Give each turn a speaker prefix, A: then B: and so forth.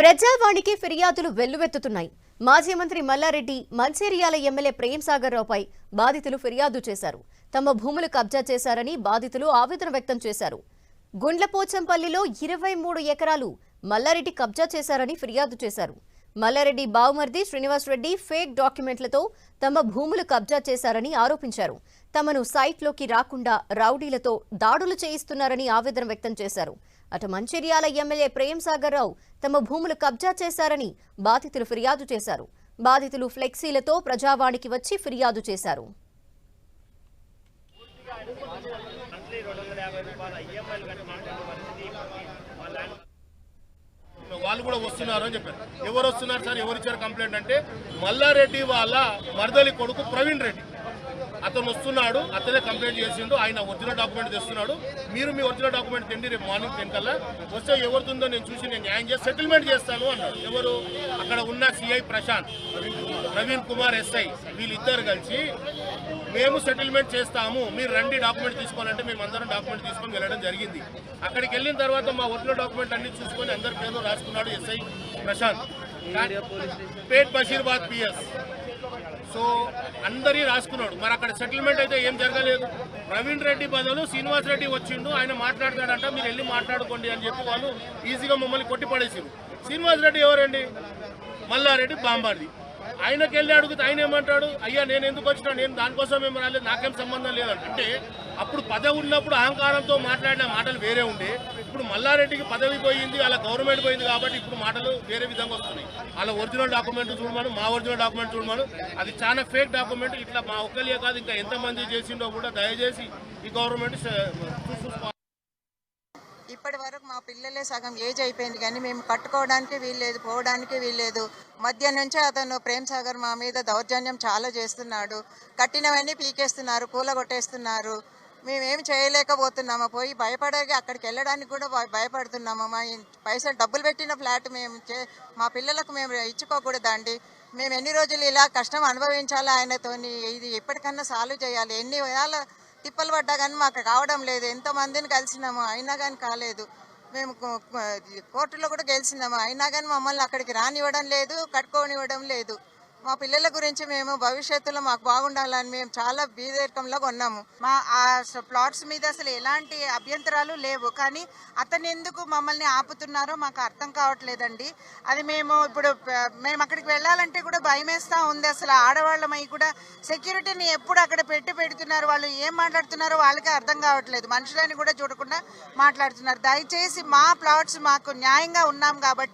A: ప్రజావాణికి ఫిర్యాదులు వెల్లువెత్తుతున్నాయి. మాజీ మంత్రి మల్లారెడ్డి, మంచిర్యాల ఎమ్మెల్యే ప్రేమ్ సాగర్ రావుపై బాధితులు ఫిర్యాదు చేశారు. తమ భూములు కబ్జా చేశారని బాధితులు ఆవేదన వ్యక్తం చేశారు. గుండ్లపోచంపల్లిలో 23 ఎకరాలు మల్లారెడ్డి కబ్జా చేశారని ఫిర్యాదు చేశారు. మల్లారెడ్డి బావుమర్ది శ్రీనివాస్ రెడ్డి ఫేక్ డాక్యుమెంట్లతో తమ భూములు కబ్జా చేశారని ఆరోపించారు. తమను సైట్లోకి రాకుండా రౌడీలతో దాడులు చేయిస్తున్నారని ఆవేదన వ్యక్తం చేశారు. అటు మంచిర్యాల ఎమ్మెల్యే ప్రేమ్ సాగర్ రావు తమ భూములు కబ్జా చేశారని బాధితులు ఫిర్యాదు చేశారు. బాధితులు ఫ్లెక్సీలతో ప్రజావాణికి వచ్చి ఫిర్యాదు చేశారు.
B: వాళ్ళు కూడా వస్తున్నారు అని చెప్పారు. ఎవరు వస్తున్నారు సార్, ఎవరు ఇచ్చారు కంప్లైంట్ అంటే మల్లారెడ్డి వాళ్ళ మరదలి కొడుకు ప్రవీణ్ రెడ్డి అతను వస్తున్నాడు, అతనే కంప్లైంట్ చేసిండు. ఆయన ఒరిజినల్ డాక్యుమెంట్ తెస్తున్నాడు. మీరు మీ ఒరిజినల్ డాక్యుమెంట్ తెండి, రేపు మార్నింగ్ 10 కల్లా వస్తే ఎవరితుందో నేను చూసి నేను న్యాయం చేసి సెటిల్మెంట్ చేస్తాను అన్నాడు. ఎవరు అక్కడ ఉన్న సిఐ ప్రశాంత్, ప్రవీణ్ కుమార్ ఎస్ఐ వీళ్ళిద్దరు కలిసి మేము సెటిల్మెంట్ చేస్తాము, మీరు రండి డాక్యుమెంట్ తీసుకోవాలంటే మేము అందరం డాక్యుమెంట్ తీసుకొని వెళ్ళడం జరిగింది. అక్కడికి వెళ్ళిన తర్వాత మా ఒరిజినల్ డాక్యుమెంట్ అన్ని చూసుకొని అందరి పేర్లు రాసుకున్నాడు ఎస్ఐ ప్రశాంత్, పేట్ బషీర్బాద్ పిఎస్. సో అందరి రాసుకున్నాడు. మరి అక్కడ సెటిల్మెంట్ అయితే ఏం జరగలేదు. ప్రవీణ్ రెడ్డి బదులు శ్రీనివాస్ రెడ్డి వచ్చిండు, ఆయన మాట్లాడతాడంట, మీరు వెళ్ళి మాట్లాడుకోండి అని చెప్పి వాళ్ళు ఈజీగా మమ్మల్ని కొట్టి పడేసారు. శ్రీనివాస్ రెడ్డి ఎవరండి? మల్లారెడ్డి బాంబార్ది. ఆయనకి వెళ్ళి అడిగితే ఆయన ఏమంటాడు, అయ్యా నేను ఎందుకు వచ్చినా, నేను దానికోసం ఏం రాలేదు, నాకేం సంబంధం లేదంట. అంటే అప్పుడు పదవి ఉన్నప్పుడు అహంకారంతో మాట్లాడిన మాటలు వేరే ఉండే, ఇప్పుడు మల్లారెడ్డికి పదవి పోయింది, అలా గవర్నమెంట్ పోయింది కాబట్టి ఇప్పుడు మాటలు వేరే విధంగా వస్తున్నాయి. అలా ఒరిజినల్ డాక్యుమెంట్ చూడమను, మా ఒరిజినల్ డాక్యుమెంట్ చూడమను, అది చాలా ఫేక్ డాక్యుమెంట్. ఇట్లా మా ఒక్కరియే కాదు ఇంకా ఎంతమంది చేసిండో కూడా దయచేసి ఈ గవర్నమెంట్
C: ఇప్పటి వరకు మా పిల్లలే సగం ఏజ్ అయిపోయింది కానీ మేము కట్టుకోవడానికి వీల్లేదు, పోవడానికి వీల్లేదు. మధ్య నుంచే అతను ప్రేమ్ సాగర్ మా మీద దౌర్జన్యం చాలా చేస్తున్నాడు. కట్టినవన్నీ పీకేస్తున్నారు, కూలగొట్టేస్తున్నారు. మేమేమి చేయలేకపోతున్నాము. పోయి భయపడగా అక్కడికి వెళ్ళడానికి కూడా భయపడుతున్నాము. మా పైసలు డబ్బులు పెట్టిన ఫ్లాట్ మేము మా పిల్లలకు మేము ఇచ్చుకోకూడదండి. మేము ఎన్ని రోజులు ఇలా కష్టం అనుభవించాలి ఆయనతోని. ఇది ఎప్పటికన్నా సాల్వ్ చేయాలి. ఎన్ని వేళ తిప్పలు పడ్డా కానీ మాకు కావడం లేదు. ఎంతోమందిని కలిసినాము అయినా కానీ కాలేదు. మేము కోర్టులో కూడా గెలిచినాము అయినా కానీ మమ్మల్ని అక్కడికి రానివ్వడం లేదు, కట్టుకోనివ్వడం లేదు. మా పిల్లల గురించి మేము భవిష్యత్తులో మాకు బాగుండాలని మేము చాలా బీదరికంలో కొన్నాము. మా ఆ ప్లాట్స్ మీద అసలు ఎలాంటి అభ్యంతరాలు లేవు, కానీ అతను ఎందుకు మమ్మల్ని ఆపుతున్నారో మాకు అర్థం కావట్లేదండి. అది మేము ఇప్పుడు మేము అక్కడికి వెళ్ళాలంటే కూడా భయం వేస్తూ ఉంది. అసలు ఆడవాళ్ళమై కూడా సెక్యూరిటీని ఎప్పుడు అక్కడ పెడుతున్నారు. వాళ్ళు ఏం మాట్లాడుతున్నారో వాళ్ళకే అర్థం కావట్లేదు. మనుషులని కూడా చూడకుండా మాట్లాడుతున్నారు. దయచేసి మా ప్లాట్స్ మాకు న్యాయంగా ఉన్నాం కాబట్టి